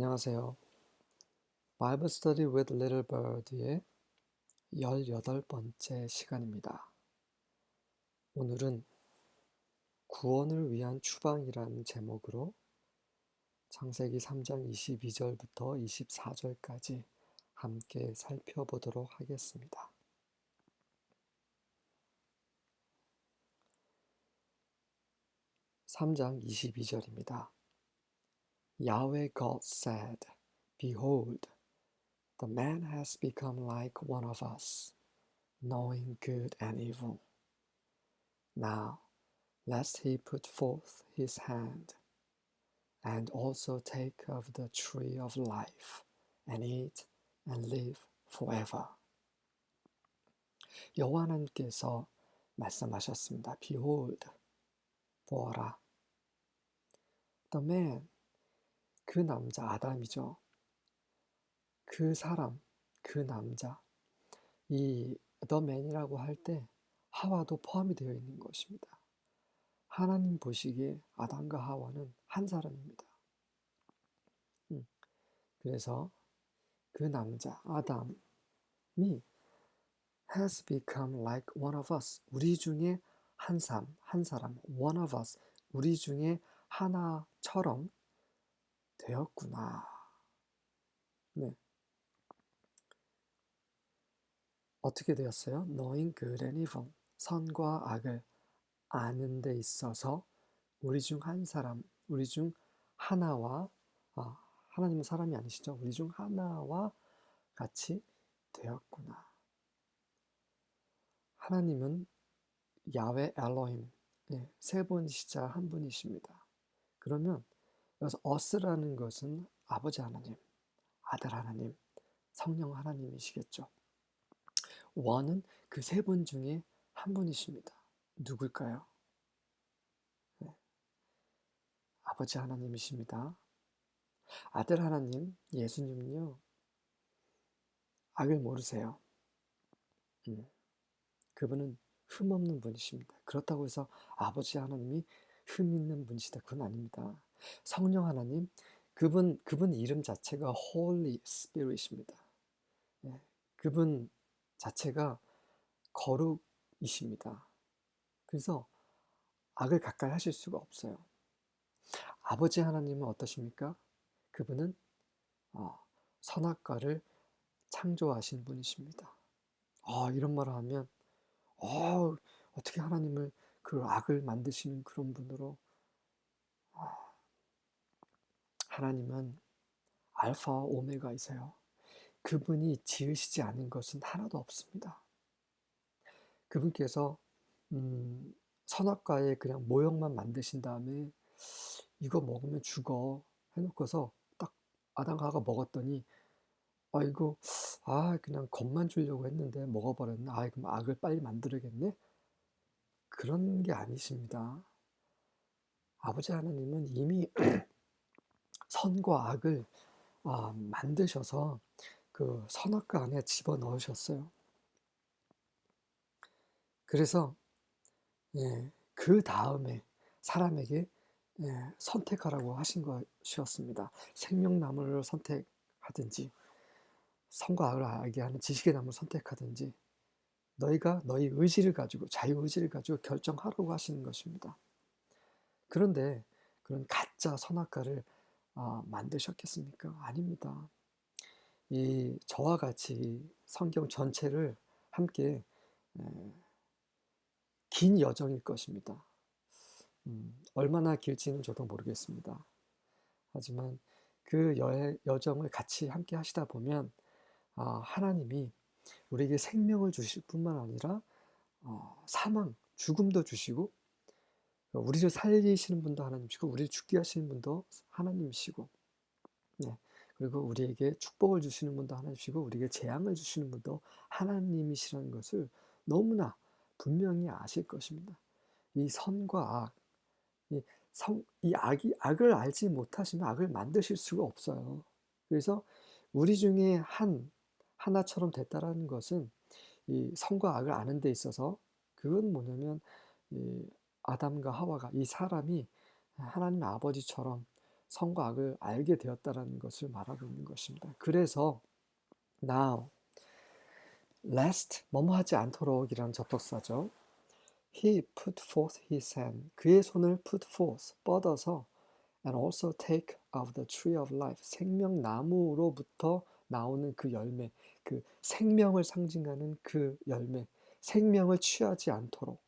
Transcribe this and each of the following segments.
안녕하세요. Bible Study with Little Bird의 18번째 시간입니다. 오늘은 구원을 위한 추방이라는 제목으로 창세기 3장 22절부터 24절까지 함께 살펴보도록 하겠습니다. 3장 22절입니다. Yahweh God said, Behold, the man has become like one of us, knowing good and evil. Now, lest he put forth his hand, and also take of the tree of life, and eat, and live forever. 여호와 하나님께서 말씀하셨습니다. Behold, 보아라. The man, 그 남자, 아담이죠. 그 사람, 그 남자. 이 the man이라고 할 때 하와도 포함이 되어 있는 것입니다. 하나님 보시기에 아담과 하와는 한 사람입니다. 그래서 그 남자, 아담이 has become like one of us. 우리 중에 한 사람, one of us. 우리 중에 하나처럼 되었구나. 네. 어떻게 되었어요? Knowing good and evil. 선과 악을 아는 데 있어서 우리 중 한 사람, 우리 중 하나와 하나님은 사람이 아니시죠? 우리 중 하나와 같이 되었구나. 하나님은 야훼 엘로힘, 세 분이시자 한 분이십니다. 그러면 여기서 us라는 것은 아버지 하나님, 아들 하나님, 성령 하나님이시겠죠. 원은 그 세 분 중에 한 분이십니다. 누굴까요? 아버지 하나님이십니다. 아들 하나님, 예수님은요, 악을 모르세요. 그분은 흠없는 분이십니다. 그렇다고 해서 아버지 하나님이 흠 있는 분이시다. 그건 아닙니다. 성령 하나님, 그분 이름 자체가 Holy Spirit입니다. 그분 자체가 거룩이십니다. 그래서 악을 가까이 하실 수가 없어요. 아버지 하나님은 어떠십니까? 그분은 선악과를 창조하신 분이십니다. 이런 말을 하면 어떻게 하나님을 그 악을 만드시는 그런 분으로. 하나님은 알파와 오메가이세요. 그분이 지으시지 않은 것은 하나도 없습니다. 그분께서 선악과의 그냥 모형만 만드신 다음에 이거 먹으면 죽어 해놓고서 딱 아담과 하와가 먹었더니 이거 그냥 겁만 주려고 했는데 먹어버렸네. 그럼 악을 빨리 만들어야겠네. 그런 게 아니십니다. 아버지 하나님은 이미 선과 악을 만드셔서 그 선악과 안에 집어넣으셨어요. 그래서 그 다음에 사람에게 선택하라고 하신 것이었습니다. 생명나무를 선택하든지 선과 악을 알게 하는 지식의 나무를 선택하든지 너희가 너희 의지를 가지고 자유의지를 가지고 결정하라고 하시는 것입니다. 그런데 그런 가짜 선악과를 만드셨겠습니까? 아닙니다. 이 저와 같이 성경 전체를 함께 긴 여정일 것입니다. 얼마나 길지는 저도 모르겠습니다. 하지만 그 여정을 같이 함께 하시다 보면 하나님이 우리에게 생명을 주실 뿐만 아니라 사망, 죽음도 주시고 우리를 살리시는 분도 하나님이시고 우리를 죽게 하시는 분도 하나님이시고 그리고 우리에게 축복을 주시는 분도 하나님이시고 우리에게 재앙을 주시는 분도 하나님이시라는 것을 너무나 분명히 아실 것입니다. 이 선과 악, 이 악을 알지 못하시면 악을 만드실 수가 없어요. 그래서 우리 중에 하나처럼 됐다라는 것은 이 선과 악을 아는 데 있어서 그건 뭐냐면 이 아담과 하와가 이 사람이 하나님 아버지처럼 선과 악을 알게 되었다라는 것을 말하고 있는 것입니다. 그래서 now, lest 뭐뭐 하지 않도록이라는 접속사죠. He put forth his hand. 그의 손을 put forth, 뻗어서 and also take of the tree of life. 생명나무로부터 나오는 그 열매, 그 생명을 상징하는 그 열매, 생명을 취하지 않도록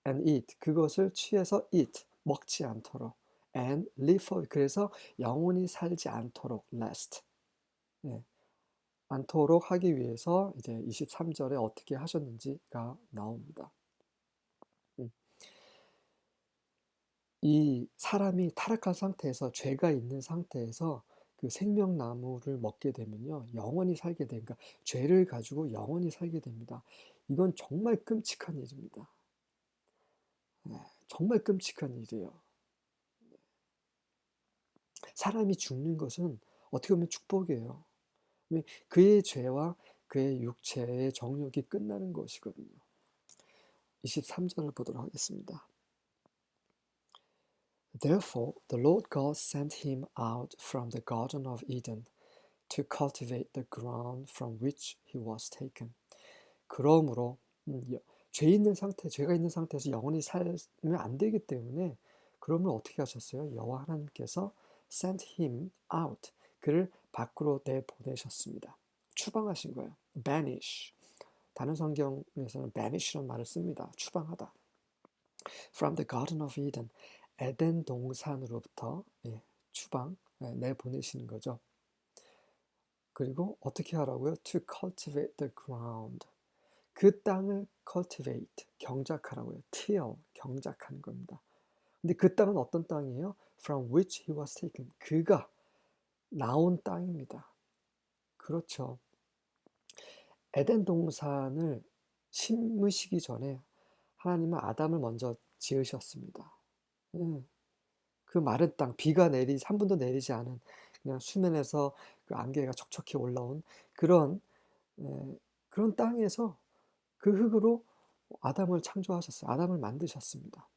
and eat. 그것을 취해서 eat, 먹지 않도록 and live for. 그래서 영원히 살지 않도록 lest. 예, 않도록 하기 위해서 이제 23절에 어떻게 하셨는지가 나옵니다. 이 사람이 타락한 상태에서 죄가 있는 상태에서 그 생명나무를 먹게 되면요 영원히 살게 되니까 죄를 가지고 영원히 살게 됩니다. 이건 정말 끔찍한 일입니다. 네, 정말 끔찍한 일이에요. 사람이 죽는 것은 어떻게 보면 축복이에요. 그의 죄와 그의 육체의 정욕이 끝나는 것이거든요. 23절을 보도록 하겠습니다. Therefore, the Lord God sent him out from the Garden of Eden to cultivate the ground from which he was taken. 그러므로 죄가 있는 상태에서 영원히 살면 안 되기 때문에 그러면 어떻게 하셨어요? 여호와 하나님께서 sent him out. 그를 밖으로 내보내셨습니다. 추방하신 거예요. banish. 다른 성경에서는 banish라는 말을 씁니다. 추방하다. From the Garden of Eden. 에덴 동산으로부터 추방, 내보내시는 거죠. 그리고 어떻게 하라고요? To cultivate the ground. 그 땅을 cultivate, 경작하라고요. till, 경작하는 겁니다. 근데 그 땅은 어떤 땅이에요? From which he was taken. 그가 나온 땅입니다. 그렇죠. 에덴 동산을 심으시기 전에 하나님은 아담을 먼저 지으셨습니다. 그 마른 땅, 비가 한 번도 내리지 않은 그냥 수면에서 그 안개가 촉촉히 올라온 그런 그런 땅에서 그 흙으로 아담을 창조하셨어요. 아담을 만드셨습니다.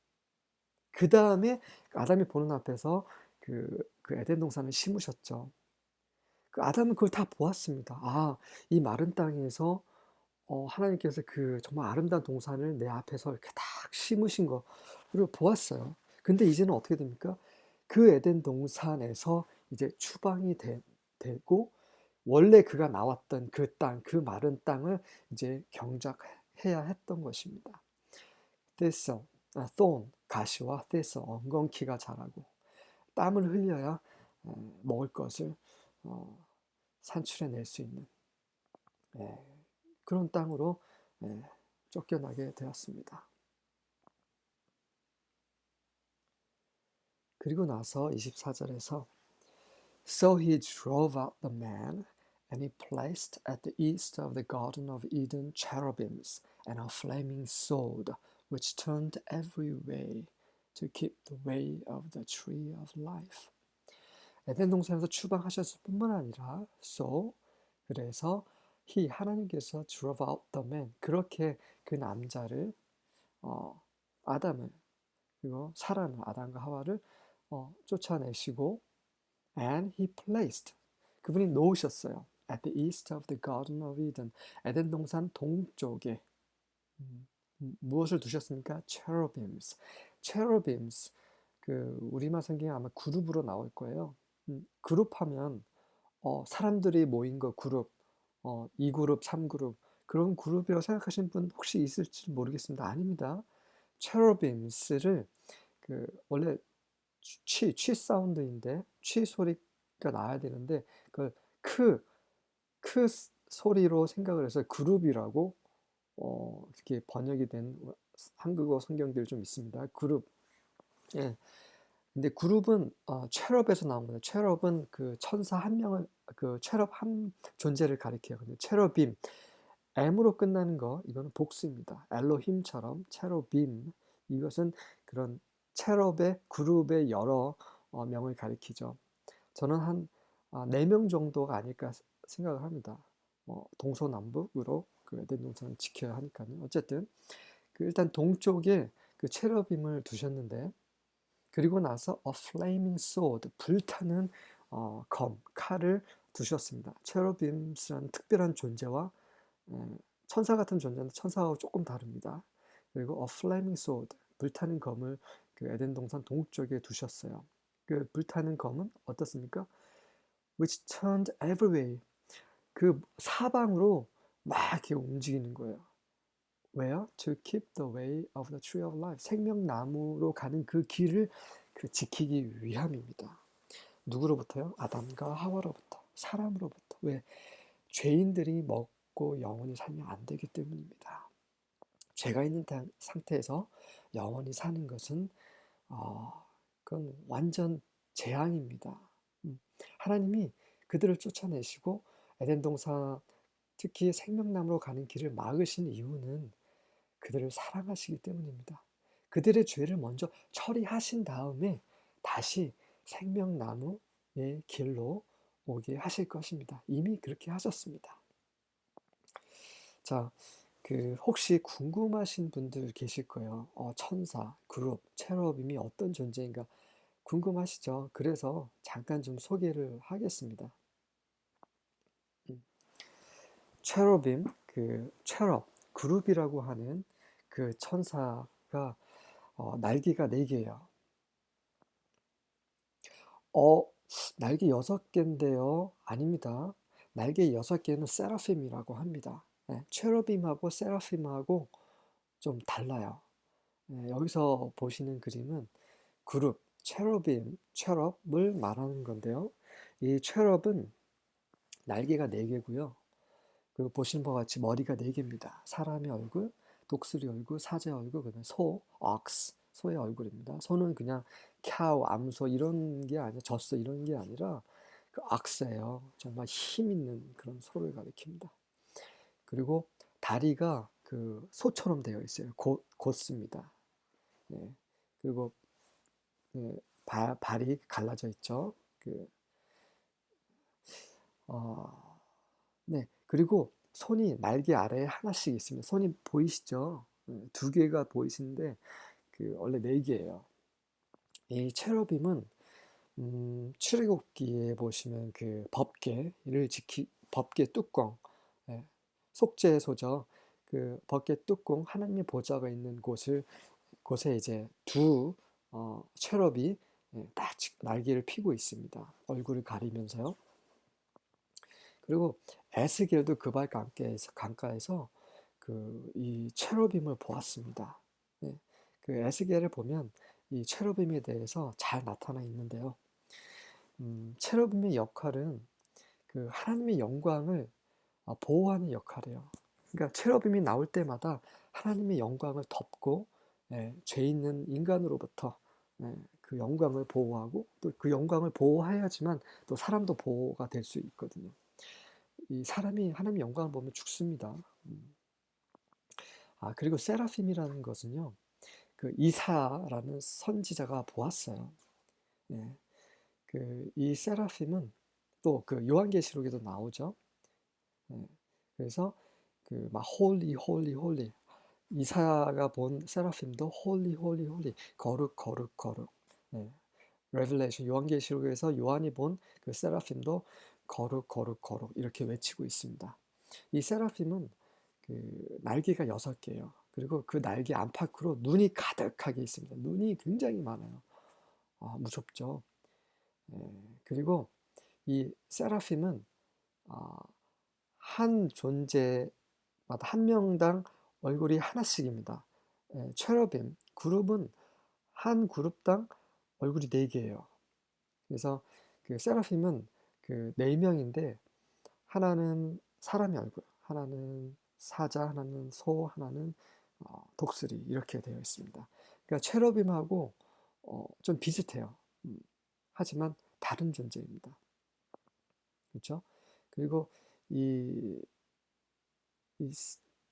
그 다음에 아담이 보는 앞에서 그 에덴 동산을 심으셨죠. 그 아담은 그걸 다 보았습니다. 아, 이 마른 땅에서 하나님께서 그 정말 아름다운 동산을 내 앞에서 이렇게 딱 심으신 거, 그리고 보았어요. 근데 이제는 어떻게 됩니까? 그 에덴 동산에서 이제 추방이 되고, 원래 그가 나왔던 그 땅, 그 마른 땅을 이제 경작해야 했던 것입니다. thistle, thorn, 가시와 thistle, 엉겅퀴가 자라고, 땀을 흘려야 먹을 것을 산출해낼 수 있는 그런 땅으로 쫓겨나게 되었습니다. 그리고 나서 24절에서 So he drove out the man and he placed at the east of the Garden of Eden cherubims and a flaming sword which turned every way to keep the way of the tree of life. 에덴 동산에서 추방하셨을 뿐만 아니라 그래서 하나님께서 drove out the man, 그렇게 그 남자를 아담을, 그리고 사람을, 아담과 하와를 쫓아내시고 and he placed, 그분이 놓으셨어요. at the east of the Garden of Eden, 에덴 동산 동쪽에 무엇을 두셨습니까? cherubims. cherubims, 그 우리말 성경에 아마 그룹으로 나올 거예요. 그룹하면 사람들이 모인 거 그룹, 2그룹, 3그룹, 그런 그룹이라고 생각하시는 분 혹시 있을지 모르겠습니다. 아닙니다. cherubims를 원래 취 사운드인데 취 소리가 나야 되는데 그걸 크 소리로 생각을 해서 그룹이라고 이렇게 번역이 된 한국어 성경들 좀 있습니다. 그룹. 예. 근데 그룹은 체럽에서 나온 거예요. 체럽은 그 천사 한 명을, 그 체럽 한 존재를 가리켜요. 근데 체럽임, M으로 끝나는 거, 이거는 복수입니다. 엘로힘처럼 체럽임, 이것은 그런 체럽의 그룹의 여러 명을 가리키죠. 저는 한 4명 정도가 아닐까 생각을 합니다. 동서남북으로 그 에덴 동산을 지켜야 하니까요. 어쨌든 일단 동쪽에 그 체러빔을 두셨는데 그리고 나서 a flaming sword, 불타는 칼을 두셨습니다. 체러빔스라는 특별한 존재와 천사 같은 존재는 천사하고 조금 다릅니다. 그리고 a flaming sword, 불타는 검을 그 에덴 동산 동쪽에 두셨어요. 그 불타는 검은 어떻습니까? which turned every way, 그 사방으로 막 이렇게 움직이는 거예요. 왜요? To keep the way of the tree of life, 생명나무로 가는 그 길을 지키기 위함입니다. 누구로부터요? 아담과 하와로부터, 사람으로부터. 왜? 죄인들이 먹고 영원히 살면 안 되기 때문입니다. 죄가 있는 상태에서 영원히 사는 것은 그건 완전 재앙입니다. 하나님이 그들을 쫓아내시고 에덴 동산, 특히 생명나무로 가는 길을 막으신 이유는 그들을 사랑하시기 때문입니다. 그들의 죄를 먼저 처리하신 다음에 다시 생명나무의 길로 오게 하실 것입니다. 이미 그렇게 하셨습니다. 자, 혹시 궁금하신 분들 계실 거예요. 천사, 그룹, 체러빔이 어떤 존재인가 궁금하시죠? 그래서 잠깐 좀 소개를 하겠습니다. 체러빔, 체럽, 그룹이라고 하는 그 천사가 날개가 4개예요. 날개 6개인데요. 아닙니다. 날개 6개는 세라핌이라고 합니다. 네, 체러빔하고 세라핌하고 좀 달라요. 네, 여기서 보시는 그림은 그룹, 체러빔, 체럽을 말하는 건데요. 이 체럽은 날개가 4개고요. 그리고 보시는 바와 같이 머리가 4개입니다. 사람의 얼굴, 독수리 얼굴, 사자 얼굴, 그다음에 소, ox, 소의 얼굴입니다. 소는 그냥 cow, 암소 이런 게 아니라 젖소 이런 게 아니라 그 ox예요. 정말 힘 있는 그런 소를 가리킵니다. 그리고 다리가 그 소처럼 되어 있어요. 곧습니다. 네. 그리고 발이 갈라져 있죠. 네. 그리고 손이 날개 아래에 하나씩 있습니다. 손이 보이시죠? 2개가 보이시는데 원래 4개예요. 이 체러빔은 출애굽기에 보시면 법궤 뚜껑, 예, 속죄소죠. 법궤 뚜껑, 하나님의 보좌가 있는 곳에 이제 체러비 딱 날개를 피고 있습니다. 얼굴을 가리면서요. 그리고 에스겔도 그발 강가에서 이 체러빔을 보았습니다. 네, 에스겔을 보면 이 체러빔에 대해서 잘 나타나 있는데요. 체러빔의 역할은 하나님의 영광을 보호하는 역할이에요. 그러니까 체러빔이 나올 때마다 하나님의 영광을 덮고 죄 있는 인간으로부터 그 영광을 보호하고 또 그 영광을 보호해야지만 또 사람도 보호가 될 수 있거든요. 이 사람이 하나님의 영광을 보면 죽습니다. 그리고 세라핌이라는 것은요, 이사라는 선지자가 보았어요. 예, 이 세라핌은 또 요한계시록에도 나오죠. 예, 그래서 막 홀리 홀리 홀리, 이사야가 본 세라핌도 홀리 홀리 홀리, 거룩 거룩 거룩. 예, 레벨레이션 요한계시록에서 요한이 본 세라핌도 거룩 거룩 거룩 이렇게 외치고 있습니다. 이 세라핌은 날개가 6개예요. 그리고 그 날개 안팎으로 눈이 가득하게 있습니다. 눈이 굉장히 많아요. 무섭죠. 그리고 이 세라핌은 한 존재마다 한 명당 얼굴이 하나씩입니다. 체러빔 그룹은 한 그룹당 얼굴이 4개예요. 그래서 세라핌은 4명인데 하나는 사람의 얼굴, 하나는 사자, 하나는 소, 하나는 독수리 이렇게 되어 있습니다. 그러니까 체러빔하고 좀 비슷해요. 하지만 다른 존재입니다. 그렇죠? 그리고 이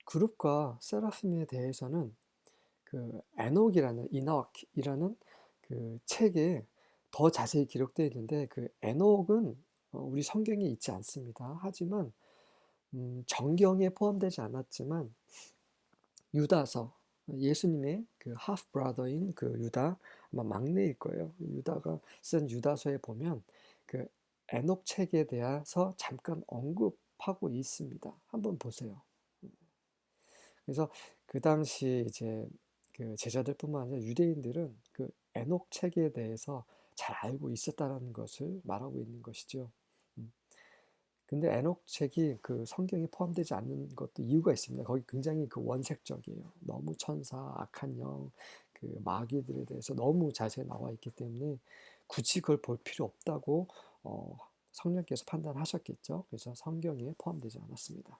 그룹과 세라핌에 대해서는 이녹이라는 책에 더 자세히 기록되어 있는데 에녹은 우리 성경에 있지 않습니다. 하지만 정경에 포함되지 않았지만 유다서, 예수님의 half brother인 유다 아마 막내일 거예요. 유다가 쓴 유다서에 보면 그 에녹 책에 대해서 잠깐 언급하고 있습니다. 한번 보세요. 그래서 그 당시 이제 그 제자들뿐만 아니라 유대인들은 그 에녹 책에 대해서 잘 알고 있었다는 것을 말하고 있는 것이죠. 음. 근데 에녹 책이 그 성경에 포함되지 않는 것도 이유가 있습니다. 거기 굉장히 그 원색적이에요. 너무 천사, 악한 영, 그 마귀들에 대해서 너무 자세히 나와 있기 때문에 굳이 그걸 볼 필요 없다고 성령께서 판단하셨겠죠. 그래서 성경에 포함되지 않았습니다.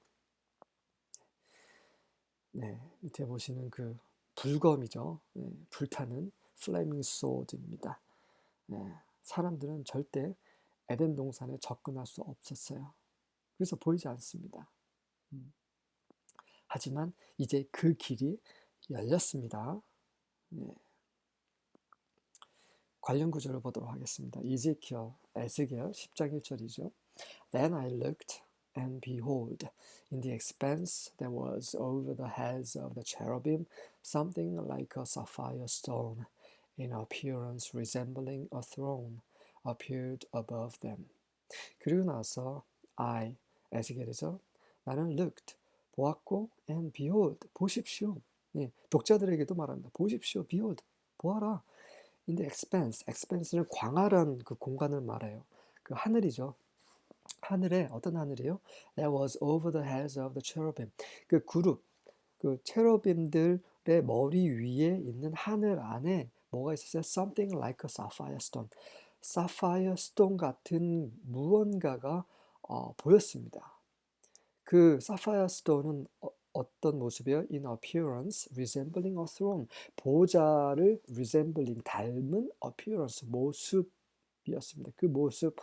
네, 밑에 보시는 그 불검이죠. 네, 불타는 플레이밍 소드입니다. 네, 사람들은 절대 에덴 동산에 접근할 수 없었어요. 그래서 보이지 않습니다. 하지만 이제 그 길이 열렸습니다. 네, 관련 구절을 보도록 하겠습니다. 에스겔 10장 1절이죠. Then I looked, and behold, in the expanse that was over the heads of the cherubim, something like a sapphire stone, in appearance resembling a throne, appeared above them. 그리고 나서 에스겔이죠. 나는 looked, 보았고, and behold, 보십시오. 예, 독자들에게도 말합니다. 보십시오, behold, 보아라. In the expanse는 광활한 그 공간을 말해요. 그 하늘이죠. 하늘에 어떤 하늘이요? That was over the heads of the cherubim. 그 그룹, 그 체러빔들의 머리 위에 있는 하늘 안에 뭐가 있었어요? Something like a sapphire stone. sapphire stone 같은 무언가가 보였습니다. 그 sapphire stone은 어떤 모습이에요? In appearance, resembling a throne. 보좌를 resembling, 닮은 appearance, 모습이었습니다. 그 모습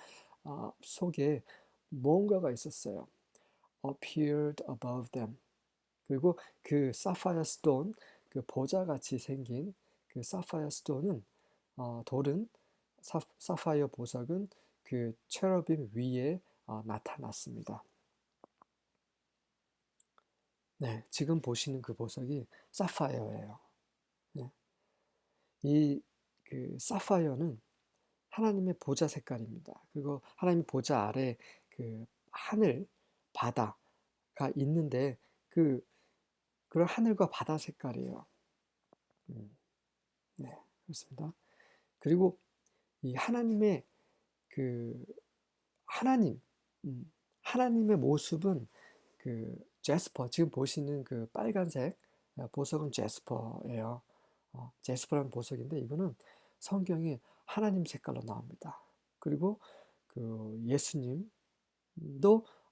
속에 뭔가가 있었어요. appeared above them. 그리고 그 sapphire stone, 그 보좌같이 생긴 그 sapphire stone은 돌은 사파이어 보석은 그 체러빔 위에 나타났습니다. 네, 지금 보시는 그 보석이 사파이어예요. 네. 이 그 사파이어는 하나님의 보좌 색깔입니다. 그리고 하나님의 보좌 아래 그 하늘, 바다가 있는데 그런 하늘과 바다 색깔이에요. 네, 그렇습니다. 그리고 이 하나님의 그 하나님, 하나님의 모습은 그 제스퍼, 지금 보시는 그 빨간색 보석은 제스퍼예요. 제스퍼라는 보석인데 이거는 성경에 하나님 색깔로 나옵니다. 그리고 그 예수님도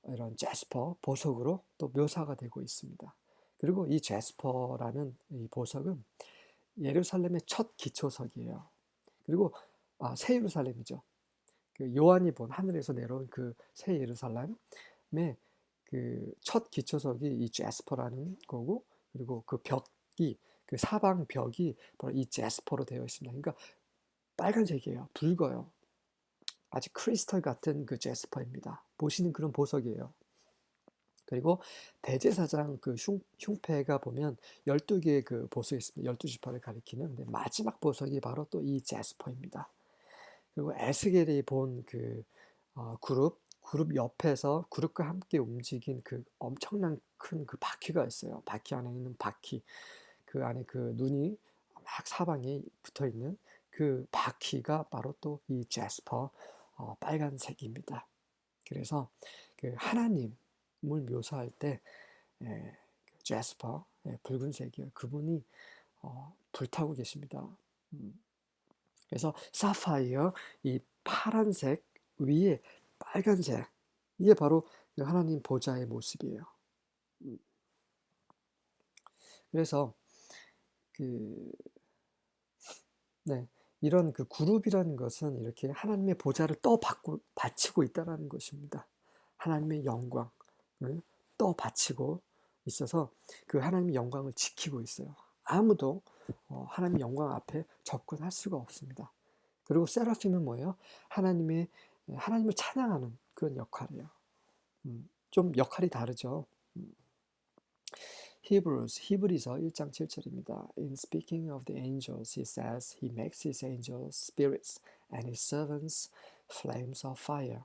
이런 제스퍼 보석으로 또 묘사가 되고 있습니다. 그리고 이 제스퍼라는 이 보석은 예루살렘의 첫 기초석이에요. 그리고 새 예루살렘이죠. 그 요한이 본 하늘에서 내려온 그 새 예루살렘의 그 첫 기초석이 이 제스퍼라는 거고, 그리고 그 벽이 그 사방 벽이 바로 이 제스퍼로 되어 있습니다. 그러니까 빨간색이에요. 붉어요. 아주 크리스탈 같은 그 제스퍼입니다. 보시는 그런 보석이에요. 그리고 대제사장 그 흉패가 보면 12개의 그 보석이 있습니다. 12지파를 가리키는. 근데 마지막 보석이 바로 또 이 제스퍼입니다. 그리고 에스겔이 본 그 그룹 옆에서 그룹과 함께 움직인 그 엄청난 큰 그 바퀴가 있어요. 바퀴 안에 있는 바퀴. 그 안에 그 눈이 막 사방에 붙어 있는 그 바퀴가 바로 또 이 제스퍼 빨간색입니다. 그래서 그 하나님을 묘사할 때 제스퍼 붉은색이요. 그분이 불타고 계십니다. 그래서 사파이어 이 파란색 위에 빨간색 이게 바로 하나님 보좌의 모습이에요. 그래서 그 네, 이런 그 그룹이라는 것은 이렇게 하나님의 보좌를 바치고 있다는 것입니다. 하나님의 영광을 바치고 있어서 그 하나님의 영광을 지키고 있어요. 아무도 하나님의 영광 앞에 접근할 수가 없습니다. 그리고 세라핌은 뭐예요? 하나님을 찬양하는 그런 역할이에요. 좀 역할이 다르죠. 히브리서 1장 7절입니다. In speaking of the angels, he says he makes his angels spirits and his servants flames of fire.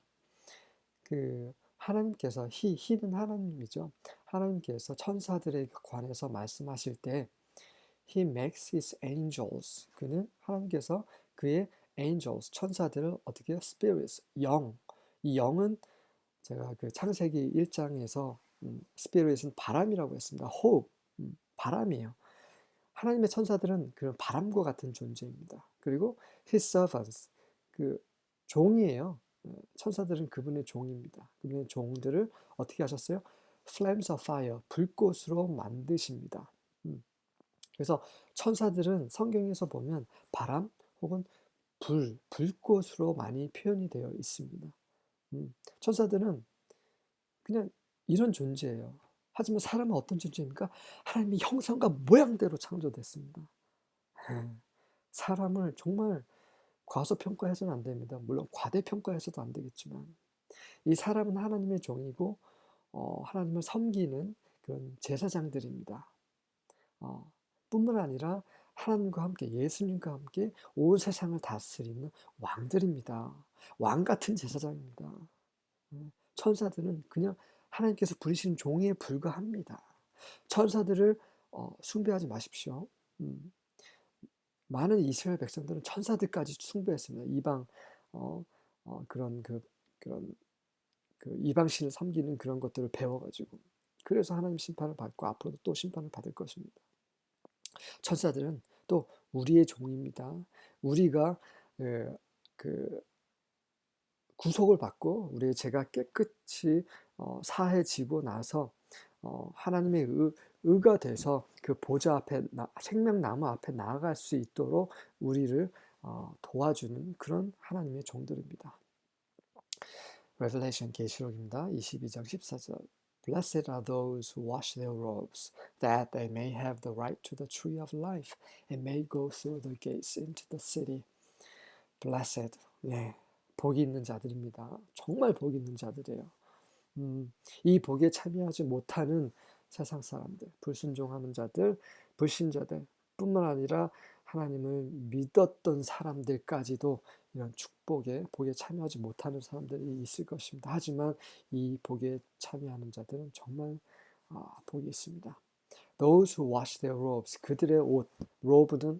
그 하나님께서 히는 하나님이죠. 하나님께서 천사들에 관해서 말씀하실 때 he makes his angels, 그는 하나님께서 그의 angels, 천사들을 어떻게 해요? spirits, 이 영은 제가 그 창세기 1장에서 spirit은 바람이라고 했습니다. 호흡, 바람이에요. 하나님의 천사들은 그런 바람과 같은 존재입니다. 그리고 his servants, 그 종이에요. 천사들은 그분의 종입니다. 그분의 종들을 어떻게 하셨어요? flames of fire, 불꽃으로 만드십니다. 그래서 천사들은 성경에서 보면 바람 혹은 불꽃으로 많이 표현이 되어 있습니다. 천사들은 그냥 이런 존재예요. 하지만 사람은 어떤 존재입니까? 하나님의 형상과 모양대로 창조됐습니다. 사람을 정말 과소평가해서는 안 됩니다. 물론 과대평가해서도 안 되겠지만 이 사람은 하나님의 종이고 하나님을 섬기는 그런 제사장들입니다. 뿐만 아니라 하나님과 함께 예수님과 함께 온 세상을 다스리는 왕들입니다. 왕 같은 제사장입니다. 천사들은 그냥 하나님께서 부리시는 종에 불과합니다. 천사들을 숭배하지 마십시오. 많은 이스라엘 백성들은 천사들까지 숭배했습니다. 이방 그런 이방신을 섬기는 그런 것들을 배워가지고 그래서 하나님 심판을 받고 앞으로도 또 심판을 받을 것입니다. 천사들은 또 우리의 종입니다. 우리가 그 구속을 받고 우리의 죄가 깨끗이 사해지고 나서 하나님의 의가 돼서 그 보좌 앞에 생명나무 앞에 나아갈 수 있도록 우리를 도와주는 그런 하나님의 종들입니다. Revelation 계시록입니다. 22장 14절. Blessed are those who wash their robes, that they may have the right to the tree of life, and may go through the gates into the city. Blessed, 네, 복이 있는 자들입니다. 정말 복이 있는 자들이에요. 이 복에 참여하지 못하는 세상 사람들, 불순종하는 자들, 불신자들 뿐만 아니라 하나님을 믿었던 사람들까지도 이런 복에 참여하지 못하는 사람들이 있을 것입니다. 하지만 이 복에 참여하는 자들은 정말 복이 있습니다. Those who wash their robes, 그들의 옷, robe는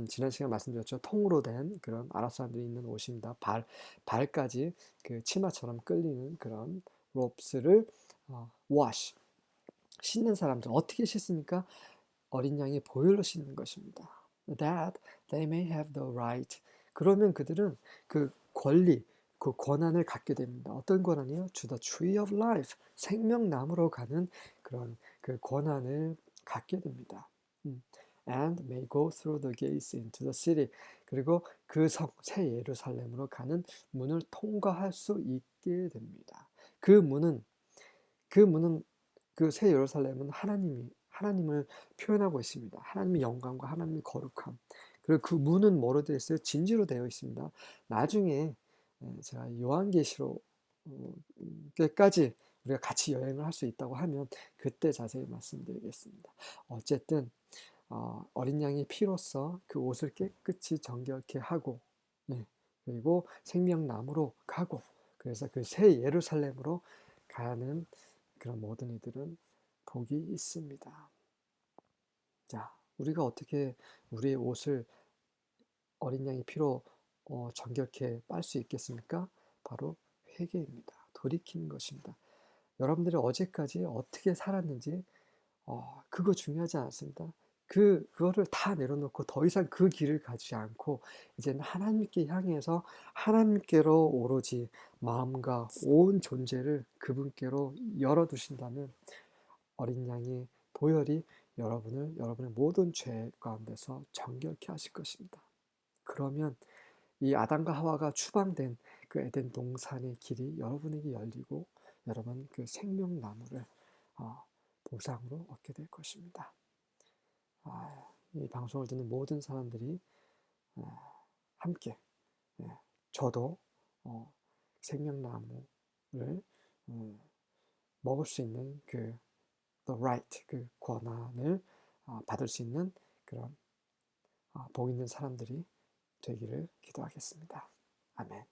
지난 시간 말씀드렸죠. 통으로 된 그런 아랍 사람들이 입는 옷입니다. 발까지 그 치마처럼 끌리는 그런 robes를 wash, 씻는 사람들 어떻게 씻습니까? 어린 양의 보혈로 씻는 것입니다. That they may have the right. 그러면 그들은 그 권리, 그 권한을 갖게 됩니다. 어떤 권한이요? To the tree of life. 생명나무로 가는 그런 그 권한을 갖게 됩니다. And may go through the gates into the city. 그리고 그 성, 새 예루살렘으로 가는 문을 통과할 수 있게 됩니다. 그 문은 그 새 예루살렘은 하나님을 표현하고 있습니다. 하나님의 영광과 하나님의 거룩함. 그리고 그 문은 뭐로 되어 있어요? 진주로 되어 있습니다. 나중에 제가 요한계시록 때까지 우리가 같이 여행을 할 수 있다고 하면 그때 자세히 말씀드리겠습니다. 어쨌든 어린 양의 피로써 그 옷을 깨끗이 정결케 하고 그리고 생명나무로 가고 그래서 그 새 예루살렘으로 가는 그런 모든 이들은 복이 있습니다. 자, 우리가 어떻게 우리의 옷을 어린 양의 피로 정결케 빨 수 있겠습니까? 바로 회개입니다. 돌이키는 것입니다. 여러분들이 어제까지 어떻게 살았는지 그거 중요하지 않습니다. 그거를 다 내려놓고 더 이상 그 길을 가지 않고 이제는 하나님께 향해서 하나님께로 오로지 마음과 온 존재를 그분께로 열어두신다면 어린 양의 보혈이 여러분의 모든 죄 가운데서 정결케 하실 것입니다. 그러면 이 아담과 하와가 추방된 그 에덴 동산의 길이 여러분에게 열리고 여러분 그 생명나무를 보상으로 얻게 될 것입니다. 이 방송을 듣는 모든 사람들이 함께 저도 생명나무를 먹을 수 있는 그 the right, 그 권한을 받을 수 있는 그런 복 있는 사람들이 되기를 기도하겠습니다. 아멘.